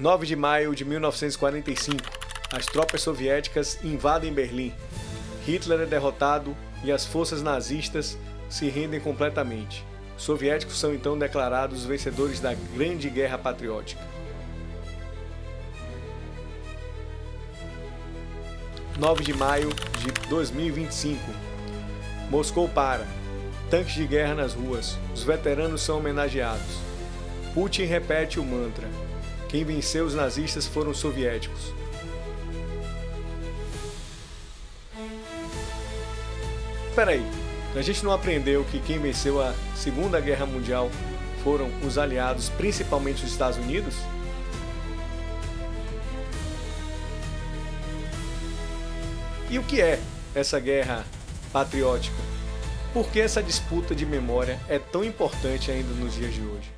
9 de maio de 1945. As tropas soviéticas invadem Berlim. Hitler é derrotado e as forças nazistas se rendem completamente. Os soviéticos são então declarados vencedores da Grande Guerra Patriótica. 9 de maio de 2025. Moscou para. Tanques de guerra nas ruas. Os veteranos são homenageados. Putin repete o mantra. Quem venceu os nazistas foram os soviéticos. Espera aí, a gente não aprendeu que quem venceu a Segunda Guerra Mundial foram os aliados, principalmente os Estados Unidos? E o que é essa guerra patriótica? Por que essa disputa de memória é tão importante ainda nos dias de hoje?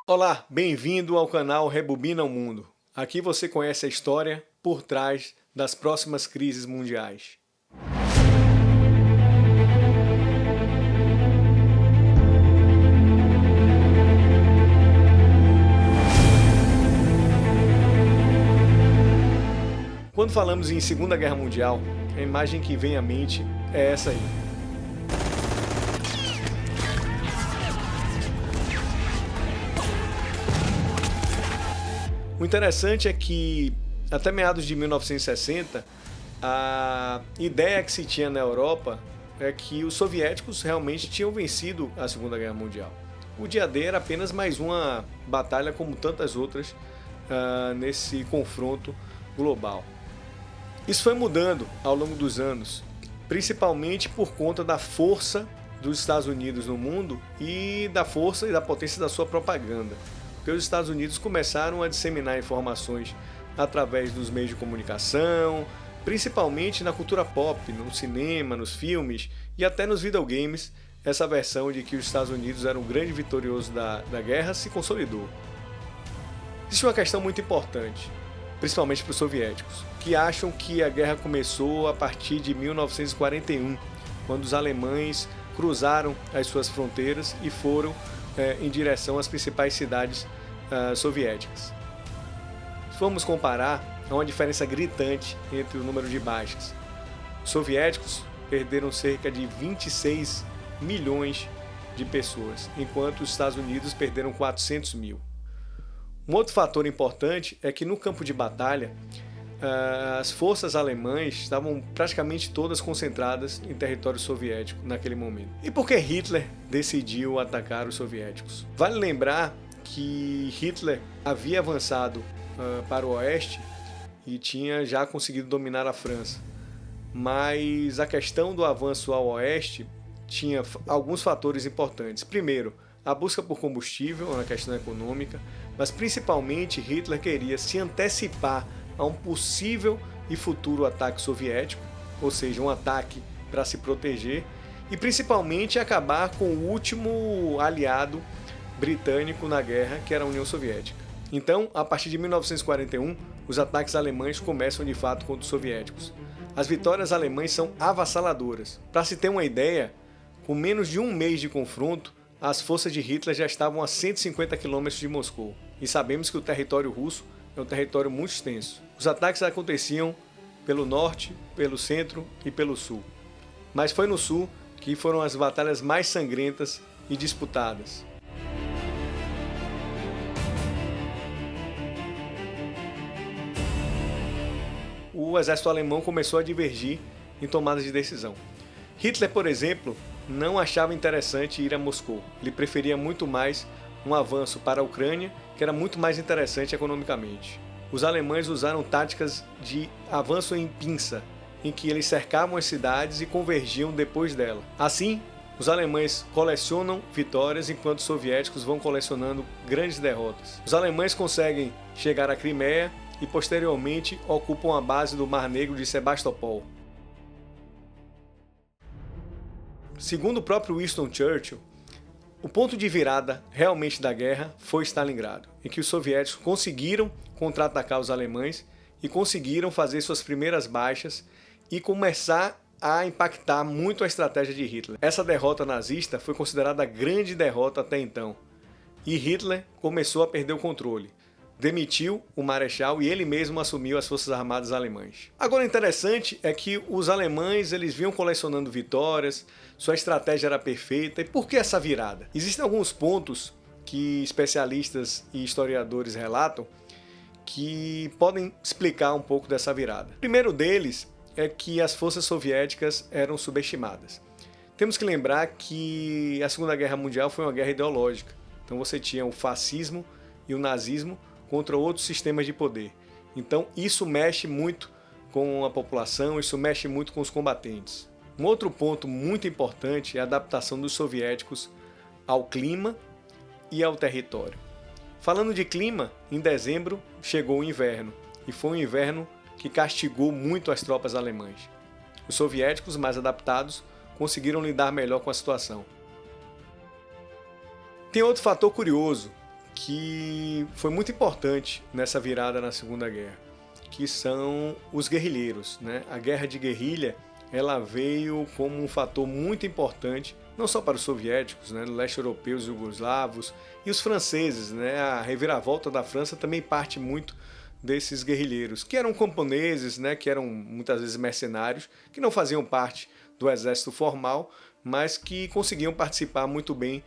Olá, bem-vindo ao canal Rebobina o Mundo. Aqui você conhece a história por trás das próximas crises mundiais. Quando falamos em Segunda Guerra Mundial, a imagem que vem à mente é essa aí. O interessante é que, até meados de 1960, a ideia que se tinha na Europa é que os soviéticos realmente tinham vencido a Segunda Guerra Mundial. O dia D era apenas mais uma batalha como tantas outras nesse confronto global. Isso foi mudando ao longo dos anos, principalmente por conta da força dos Estados Unidos no mundo e da força e da potência da sua propaganda. Porque os Estados Unidos começaram a disseminar informações através dos meios de comunicação, principalmente na cultura pop, no cinema, nos filmes e até nos videogames. Essa versão de que os Estados Unidos eram um grande vitorioso da guerra se consolidou. Existe uma questão muito importante, principalmente para os soviéticos, que acham que a guerra começou a partir de 1941, quando os alemães cruzaram as suas fronteiras e foram em direção às principais cidades soviéticas. Se formos comparar, há uma diferença gritante entre o número de baixas. Os soviéticos perderam cerca de 26 milhões de pessoas, enquanto os Estados Unidos perderam 400 mil. Um outro fator importante é que no campo de batalha, as forças alemãs estavam praticamente todas concentradas em território soviético naquele momento. E por que Hitler decidiu atacar os soviéticos? Vale lembrar que Hitler havia avançado para o oeste e tinha já conseguido dominar a França. Mas a questão do avanço ao oeste tinha alguns fatores importantes. Primeiro, a busca por combustível, uma questão econômica, mas principalmente Hitler queria se antecipar a um possível e futuro ataque soviético, ou seja, um ataque para se proteger, e principalmente acabar com o último aliado britânico na guerra, que era a União Soviética. Então, a partir de 1941, os ataques alemães começam de fato contra os soviéticos. As vitórias alemãs são avassaladoras. Para se ter uma ideia, com menos de um mês de confronto, as forças de Hitler já estavam a 150 km de Moscou. E sabemos que o território russo é um território muito extenso. Os ataques aconteciam pelo norte, pelo centro e pelo sul. Mas foi no sul que foram as batalhas mais sangrentas e disputadas. O exército alemão começou a divergir em tomadas de decisão. Hitler, por exemplo, não achava interessante ir a Moscou. Ele preferia muito mais um avanço para a Ucrânia, que era muito mais interessante economicamente. Os alemães usaram táticas de avanço em pinça, em que eles cercavam as cidades e convergiam depois dela. Assim, os alemães colecionam vitórias enquanto os soviéticos vão colecionando grandes derrotas. Os alemães conseguem chegar à Crimeia e posteriormente ocupam a base do Mar Negro de Sebastopol. Segundo o próprio Winston Churchill, o ponto de virada realmente da guerra foi Stalingrado, em que os soviéticos conseguiram contra-atacar os alemães e conseguiram fazer suas primeiras baixas e começar a impactar muito a estratégia de Hitler. Essa derrota nazista foi considerada a grande derrota até então. e Hitler começou a perder o controle. Demitiu o marechal e ele mesmo assumiu as forças armadas alemãs. Agora, o interessante é que os alemães eles vinham colecionando vitórias, sua estratégia era perfeita. E por que essa virada? Existem alguns pontos que especialistas e historiadores relatam que podem explicar um pouco dessa virada. O primeiro deles é que as forças soviéticas eram subestimadas. Temos que lembrar que a Segunda Guerra Mundial foi uma guerra ideológica. Então você tinha o fascismo e o nazismo contra outros sistemas de poder. Então isso mexe muito com a população, isso mexe muito com os combatentes. Um outro ponto muito importante é a adaptação dos soviéticos ao clima e ao território. Falando de clima, em dezembro chegou o inverno, e foi um inverno que castigou muito as tropas alemãs. Os soviéticos, mais adaptados, conseguiram lidar melhor com a situação. Tem outro fator curioso, que foi muito importante nessa virada na Segunda Guerra, que são os guerrilheiros, né? A guerra de guerrilha ela veio como um fator muito importante, não só para os soviéticos, né? No leste europeu, os jugoslavos e os franceses, né? A reviravolta da França também parte muito desses guerrilheiros, que eram camponeses, né? Que eram muitas vezes mercenários, que não faziam parte do exército formal, mas que conseguiam participar muito bem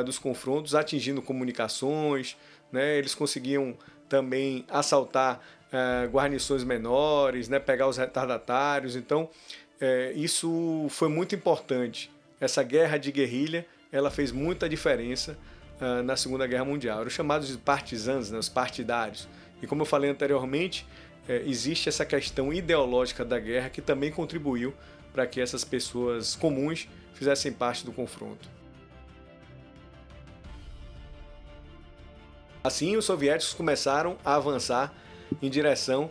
dos confrontos, atingindo comunicações, né? Eles conseguiam também assaltar guarnições menores, né? Pegar os retardatários. Então, isso foi muito importante. Essa guerra de guerrilha ela fez muita diferença na Segunda Guerra Mundial. Eram chamados de partisanos, né? Os partidários. E como eu falei anteriormente, existe essa questão ideológica da guerra que também contribuiu para que essas pessoas comuns fizessem parte do confronto. Assim, os soviéticos começaram a avançar em direção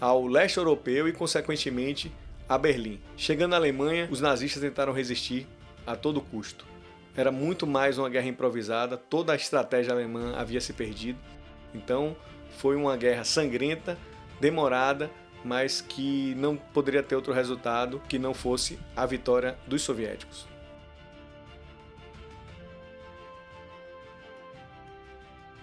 ao leste europeu e, consequentemente, a Berlim. Chegando à Alemanha, os nazistas tentaram resistir a todo custo. Era muito mais uma guerra improvisada, toda a estratégia alemã havia se perdido. Então, foi uma guerra sangrenta, demorada, mas que não poderia ter outro resultado que não fosse a vitória dos soviéticos.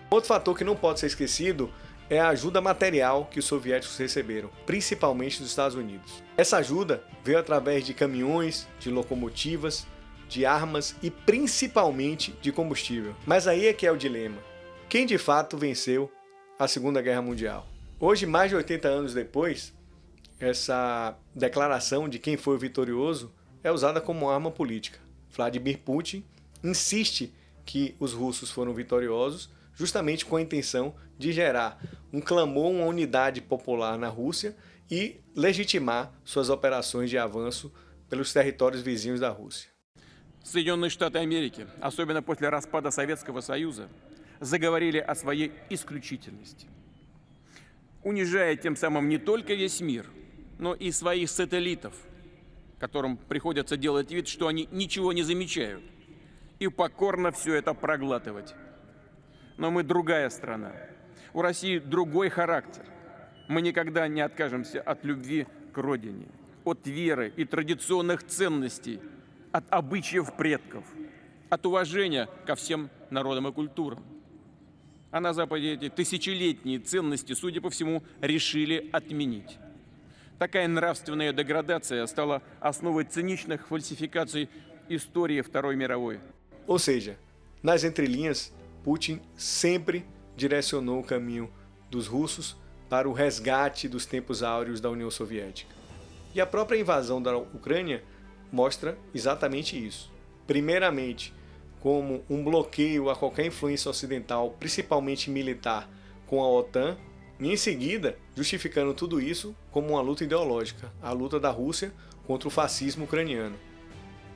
Outro fator que não pode ser esquecido é a ajuda material que os soviéticos receberam, principalmente dos Estados Unidos. Essa ajuda veio através de caminhões, de locomotivas, de armas e principalmente de combustível. Mas aí é que é o dilema. Quem de fato venceu a Segunda Guerra Mundial? Hoje, mais de 80 anos depois, essa declaração de quem foi o vitorioso é usada como arma política. Vladimir Putin insiste que os russos foram vitoriosos justamente com a intenção de gerar um clamor, uma unidade popular na Rússia e legitimar suas operações de avanço pelos territórios vizinhos da Rússia. Соединенные Штаты Америки, особенно после распада Советского Союза, заговорили о своей исключительности, унижая тем самым не только весь мир, но и своих сателлитов, которым приходится делать вид, что они ничего не замечают, и покорно все это проглатывать. Но мы другая страна. У России другой характер. Мы никогда не откажемся от любви к родине, от веры и традиционных ценностей, от обычаев предков, от уважения ко всем народам и культурам. А на Западе эти тысячелетние ценности, судя по всему, решили отменить. Такая нравственная деградация стала основой циничных фальсификаций истории Второй мировой. Ou seja, nas entrelinhas, Putin sempre direcionou o caminho dos russos para o resgate dos tempos áureos da União Soviética. E a própria invasão da Ucrânia mostra exatamente isso. Primeiramente, como um bloqueio a qualquer influência ocidental, principalmente militar, com a OTAN, e em seguida, justificando tudo isso como uma luta ideológica, a luta da Rússia contra o fascismo ucraniano.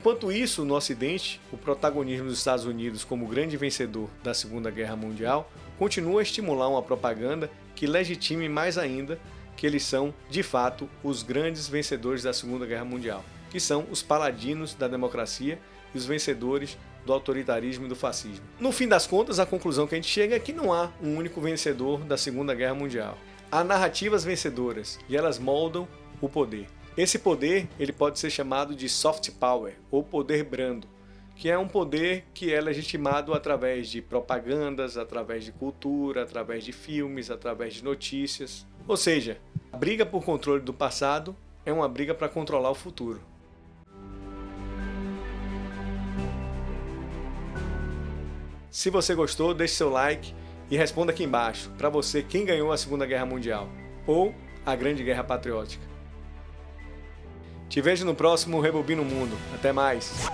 Enquanto isso, no Ocidente, o protagonismo dos Estados Unidos como grande vencedor da Segunda Guerra Mundial continua a estimular uma propaganda que legitime mais ainda que eles são, de fato, os grandes vencedores da Segunda Guerra Mundial, que são os paladinos da democracia e os vencedores do autoritarismo e do fascismo. No fim das contas, a conclusão que a gente chega é que não há um único vencedor da Segunda Guerra Mundial. Há narrativas vencedoras e elas moldam o poder. Esse poder ele pode ser chamado de soft power, ou poder brando, que é um poder que é legitimado através de propagandas, através de cultura, através de filmes, através de notícias. Ou seja, a briga por controle do passado é uma briga para controlar o futuro. Se você gostou, deixe seu like e responda aqui embaixo, para você, quem ganhou a Segunda Guerra Mundial ou a Grande Guerra Patriótica. Te vejo no próximo Rebobina o Mundo. Até mais!